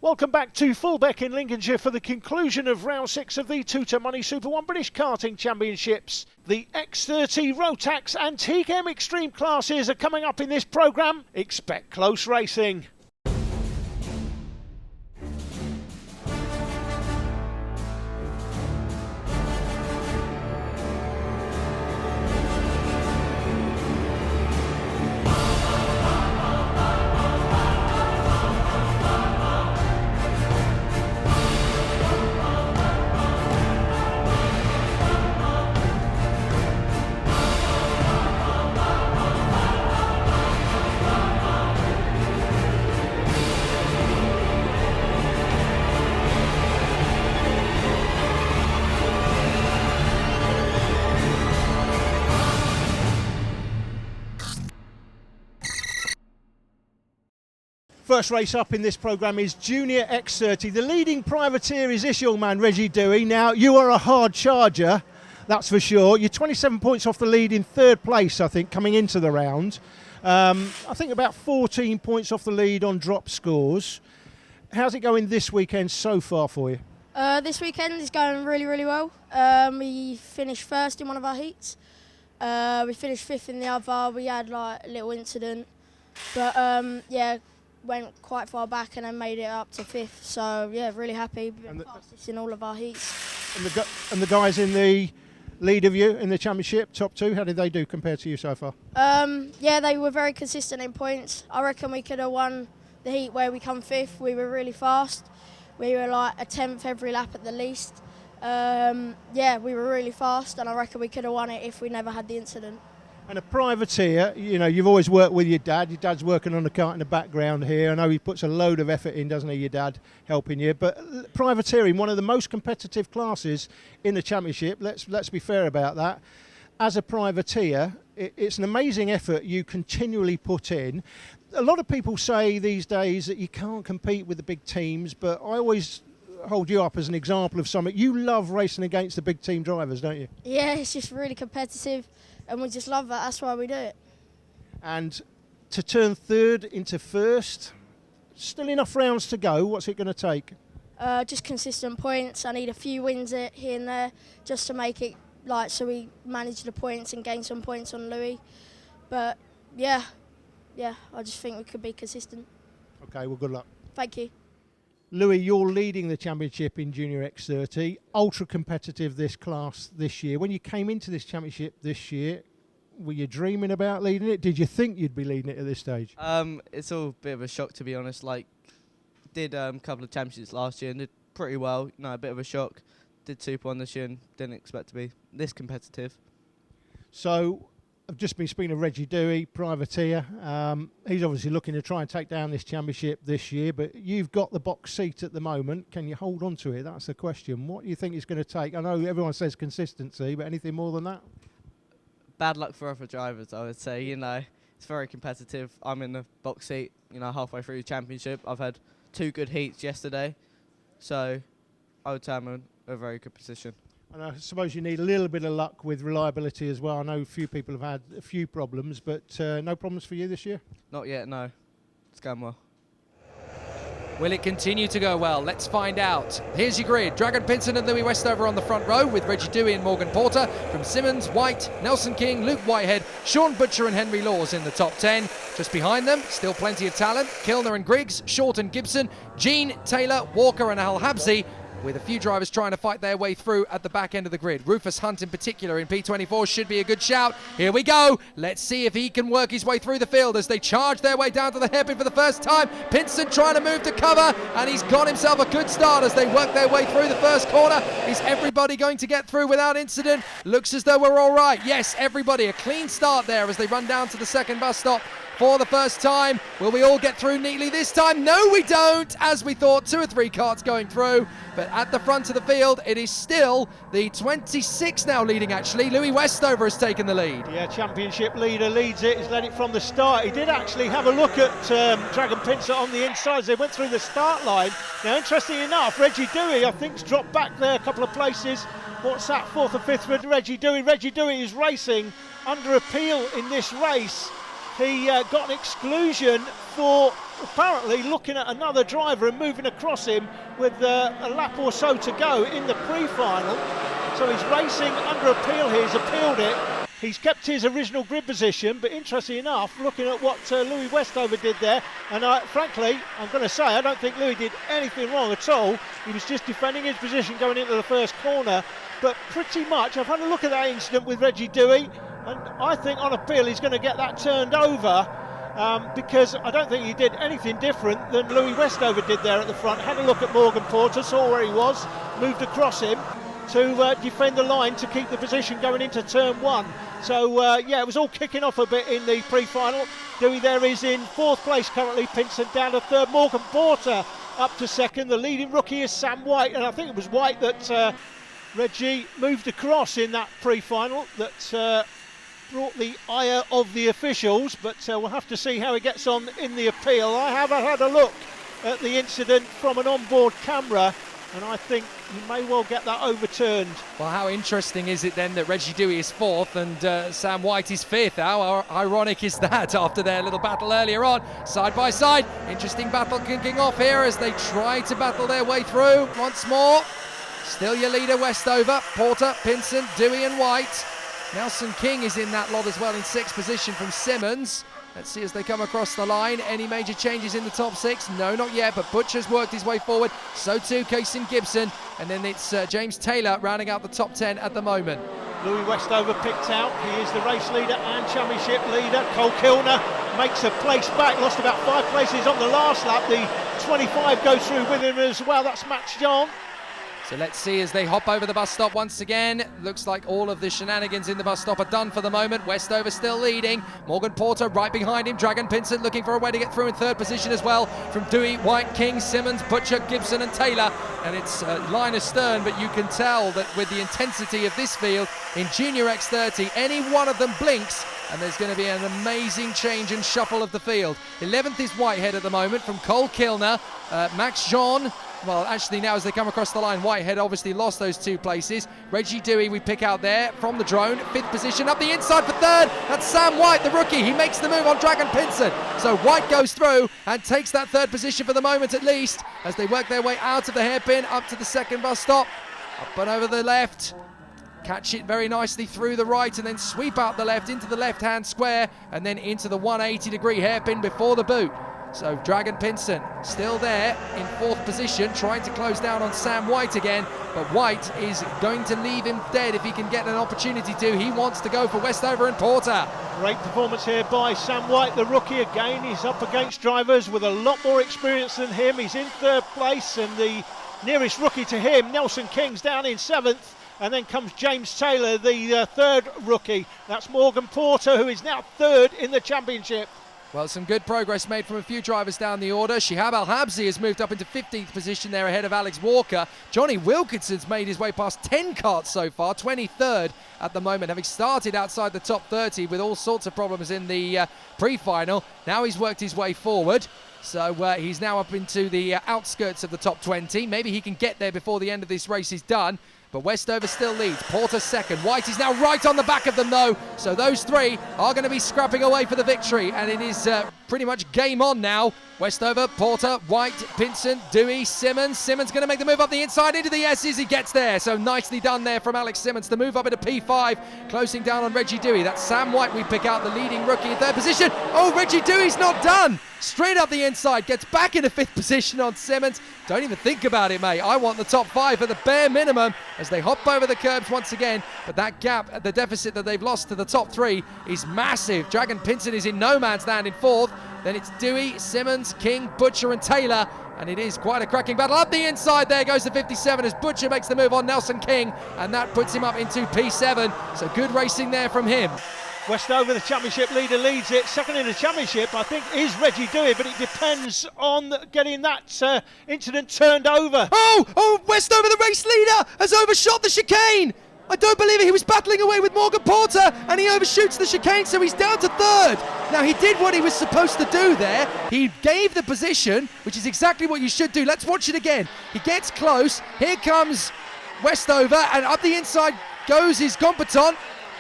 Welcome back to Fulbeck in Lincolnshire for the conclusion of round 6 of the 2-to-money Super 1 British Karting Championships. The X30 Rotax Antique M Extreme classes are coming up in this programme. Expect close racing. First race up in this programme is Jnr X30. The leading privateer is this young man, Reggie Dewey. Now, you are a hard charger, that's for sure. You're 27 points off the lead in third place, I think, coming into the round. I think about 14 points off the lead on drop scores. How's it going this weekend so far for you? This weekend is going really, really well. We finished first in one of our heats. We finished fifth in the other. We had like a little incident, but yeah, went quite far back and then made it up to fifth. So yeah, really happy. We've been fastest in all of our heats. And the guys in the lead of you in the championship, top two, how did they do compared to you so far? Yeah, they were very consistent in points. I reckon we could have won the heat where we come fifth. We were really fast. We were like a 10th every lap at the least. Yeah, we were really fast, and I reckon we could have won it if we never had the incident. And a privateer, you know, you've always worked with your dad. Your dad's working on the kart in the background here. I know he puts a load of effort in, doesn't he, your dad, helping you. But privateering, one of the most competitive classes in the championship, let's be fair about that. As a privateer, it's an amazing effort you continually put in. A lot of people say these days that you can't compete with the big teams, but I always hold you up as an example of something. You love racing against the big team drivers, don't you? Yeah, it's just really competitive, and we just love that. That's why we do it. And to turn third into first, still enough rounds to go. What's it going to take? Just consistent points. I need a few wins here and there just to make it like so we manage the points and gain some points on Louis. But yeah, I just think we could be consistent. Okay, well, good luck. Thank you. Louis, you're leading the championship in Jnr X30, ultra competitive this class this year. When you came into this championship this year, were you dreaming about leading it? Did you think you'd be leading it at this stage? It's all a bit of a shock, to be honest. Like, did a couple of championships last year and did pretty well. You know, a bit of a shock. Did Super 1 this year and didn't expect to be this competitive. So, I've just been speaking to Reggie Dewey, privateer. He's obviously looking to try and take down this championship this year, but you've got the box seat at the moment. Can you hold on to it? That's the question. What do you think it's going to take? I know everyone says consistency, but anything more than that? Bad luck for other drivers, I would say. You know, it's very competitive. I'm in the box seat, you know, halfway through the championship. I've had 2 good heats yesterday, so I would say I'm in a very good position. And I suppose you need a little bit of luck with reliability as well. I know a few people have had a few problems, but no problems for you this year? Not yet, no. It's going well. Will it continue to go well? Let's find out. Here's your grid. Dragon Pinson and Louis Westover on the front row with Reggie Dewey and Morgan Porter. From Simmons, White, Nelson King, Luke Whitehead, Sean Butcher and Henry Laws in the top 10. Just behind them, still plenty of talent. Kilner and Griggs, Short and Gibson, Jean, Taylor, Walker and Al Habsi, with a few drivers trying to fight their way through at the back end of the grid. Rufus Hunt in particular in P24 should be a good shout. Here we go. Let's see if he can work his way through the field as they charge their way down to the hairpin for the first time. Pinson trying to move to cover, and he's got himself a good start as they work their way through the first corner. Is everybody going to get through without incident? Looks as though we're all right. Yes, everybody. A clean start there as they run down to the second bus stop for the first time. Will we all get through neatly this time? No, we don't, as we thought. 2 or 3 karts going through, but at the front of the field, it is still the 26 now leading, actually. Louis Westover has taken the lead. Yeah, championship leader leads it. He's led it from the start. He did actually have a look at Dragon Pincer on the inside as they went through the start line. Now, interesting enough, Reggie Dewey, I think, has dropped back there a couple of places. What's that, 4th or 5th with Reggie Dewey? Reggie Dewey is racing under appeal in this race. He got an exclusion before apparently looking at another driver and moving across him with a lap or so to go in the pre-final. So he's racing under appeal here, he's appealed it. He's kept his original grid position, but interestingly enough, looking at what Louis Westover did there, and frankly, I'm going to say, I don't think Louis did anything wrong at all. He was just defending his position going into the first corner. But pretty much, I've had a look at that incident with Reggie Dewey, and I think on appeal he's going to get that turned over, because I don't think he did anything different than Louis Westover did there at the front. Had a look at Morgan Porter, saw where he was, moved across him to defend the line to keep the position going into turn one. So yeah, it was all kicking off a bit in the pre-final. Dewey there is in fourth place currently, Pinson down to third, Morgan Porter up to second. The leading rookie is Sam White, and I think it was White that Reggie moved across in that pre-final that brought the ire of the officials, but we'll have to see how he gets on in the appeal. I have had a look at the incident from an onboard camera, and I think you may well get that overturned. Well, how interesting is it then that Reggie Dewey is fourth and Sam White is fifth? How ironic is that after their little battle earlier on? Side by side, interesting battle kicking off here as they try to battle their way through once more. Still your leader, Westover, Porter, Pinson, Dewey and White. Nelson King is in that lot as well in sixth position from Simmons. Let's see as they come across the line. Any major changes in the top six? No, not yet, but Butcher's worked his way forward. So too Kason Gibson. And then it's James Taylor rounding out the top 10 at the moment. Louis Westover picked out. He is the race leader and championship leader. Cole Kilner makes a place back. Lost about 5 places on the last lap. The 25 goes through with him as well. That's Max John. So let's see as they hop over the bus stop once again. Looks like all of the shenanigans in the bus stop are done for the moment. Westover still leading. Morgan Porter right behind him. Dragon Pinson looking for a way to get through in third position as well. From Dewey, White, King, Simmons, Butcher, Gibson and Taylor. And it's line astern, but you can tell that with the intensity of this field in Jnr X30, any one of them blinks and there's going to be an amazing change and shuffle of the field. 11th is Whitehead at the moment from Cole Kilner. Max Jean. Well, actually now as they come across the line, Whitehead obviously lost those 2 places. Reggie Dewey we pick out there from the drone. 5th position up the inside for third. That's Sam White, the rookie. He makes the move on Dragon Pinson. So White goes through and takes that 3rd position for the moment at least as they work their way out of the hairpin up to the 2nd bus stop. Up and over the left. Catch it very nicely through the right and then sweep out the left into the left-hand square and then into the 180-degree hairpin before the boot. So Dragon Pinson still there in 4th position, trying to close down on Sam White again, but White is going to leave him dead if he can get an opportunity to. He wants to go for Westover and Porter. Great performance here by Sam White, the rookie again. He's up against drivers with a lot more experience than him. He's in 3rd place, and the nearest rookie to him, Nelson King's down in 7th. And then comes James Taylor, the 3rd rookie. That's Morgan Porter, who is now 3rd in the championship. Well, some good progress made from a few drivers down the order. Shihab Al-Habsi has moved up into 15th position there ahead of Alex Walker. Johnny Wilkinson's made his way past 10 karts so far, 23rd at the moment, having started outside the top 30 with all sorts of problems in the pre-final. Now he's worked his way forward. So he's now up into the outskirts of the top 20. Maybe he can get there before the end of this race is done. But Westover still leads. Porter 2nd. White is now right on the back of them though. So those 3 are going to be scrapping away for the victory. And it is pretty much game on now. Westover, Porter, White, Pinson, Dewey, Simmons. Simmons going to make the move up the inside into the S's. He gets there. So nicely done there from Alex Simmons to move up into P5. Closing down on Reggie Dewey. That's Sam White we pick out, the leading rookie in 3rd position. Oh, Reggie Dewey's not done. Straight up the inside. Gets back into 5th position on Simmons. Don't even think about it, mate. I want the top 5 at the bare minimum as they hop over the curbs once again. But that gap, the deficit that they've lost to the top 3 is massive. Dragon Pinson is in no man's land in 4th. Then it's Dewey, Simmons, King, Butcher and Taylor. And it is quite a cracking battle. Up the inside there goes the 57 as Butcher makes the move on Nelson King. And that puts him up into P7. So good racing there from him. Westover, the championship leader, leads it. 2nd in the championship, I think, is Reggie Dewey, but it depends on getting that incident turned over. Oh, Westover, the race leader, has overshot the chicane. I don't believe it. He was battling away with Morgan Porter and he overshoots the chicane, so he's down to 3rd. Now, he did what he was supposed to do there. He gave the position, which is exactly what you should do. Let's watch it again. He gets close. Here comes Westover, and up the inside goes his competent.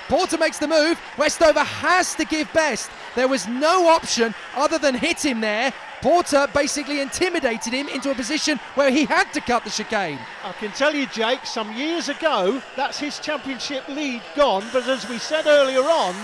Porter makes the move. Westover has to give best. There was no option other than hit him there. Porter basically intimidated him into a position where he had to cut the chicane. I can tell you, Jake, some years ago, that's his championship lead gone, but as we said earlier on,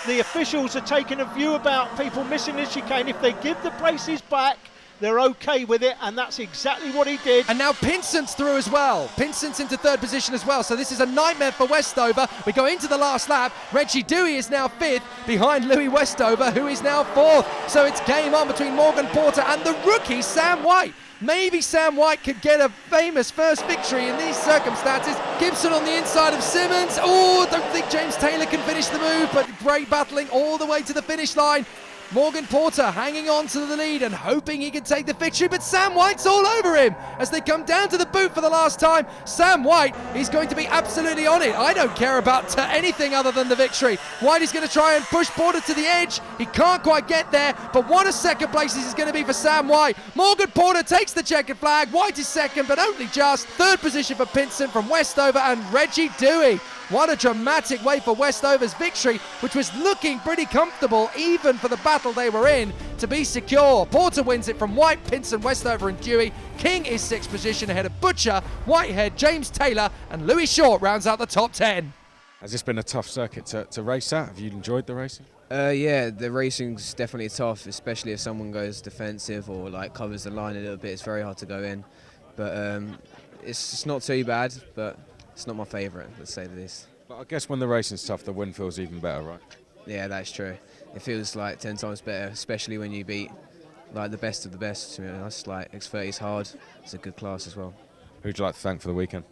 the officials are taking a view about people missing the chicane. If they give the braces back, they're okay with it, and that's exactly what he did. And now Pinsent's through as well. Pinsent's into third position as well, so this is a nightmare for Westover. We go into the last lap. Reggie Dewey is now fifth behind Louis Westover, who is now fourth. So it's game on between Morgan Porter and the rookie Sam White. Maybe Sam White could get a famous first victory in these circumstances. Gibson on the inside of Simmons. Oh, don't think James Taylor can finish the move, but great battling all the way to the finish line. Morgan Porter hanging on to the lead and hoping he can take the victory, but Sam White's all over him as they come down to the boot for the last time. Sam White is going to be absolutely on it. I don't care about anything other than the victory. White is going to try and push Porter to the edge. He can't quite get there, but what a second place this is going to be for Sam White. Morgan Porter takes the checkered flag. White is second, but only just. Third position for Pinsent from Westover and Reggie Dewey. What a dramatic way for Westover's victory, which was looking pretty comfortable even for the battle they were in, to be secure. Porter wins it from White, Pinson, Westover and Dewey. King is sixth position ahead of Butcher, Whitehead, James Taylor and Louis Short rounds out the top 10. Has this been a tough circuit to race at? Have you enjoyed the racing? Yeah, the racing's definitely tough, especially if someone goes defensive or like covers the line a little bit. It's very hard to go in, but it's not too bad, but it's not my favourite, let's say the least. But I guess when the racing's tough, the win feels even better, right? Yeah, that's true. It feels like 10 times better, especially when you beat like the best of the best. To be honest, like X30 is hard. It's a good class as well. Who'd you like to thank for the weekend?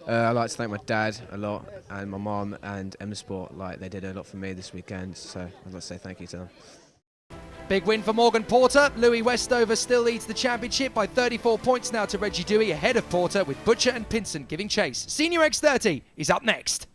I'd like to thank my dad a lot and my mum and Emma Sport. Like they did a lot for me this weekend, so I'd like to say thank you to them. Big win for Morgan Porter. Louis Westover still leads the championship by 34 points now to Reggie Dewey, ahead of Porter with Butcher and Pinson giving chase. Jnr X30 is up next.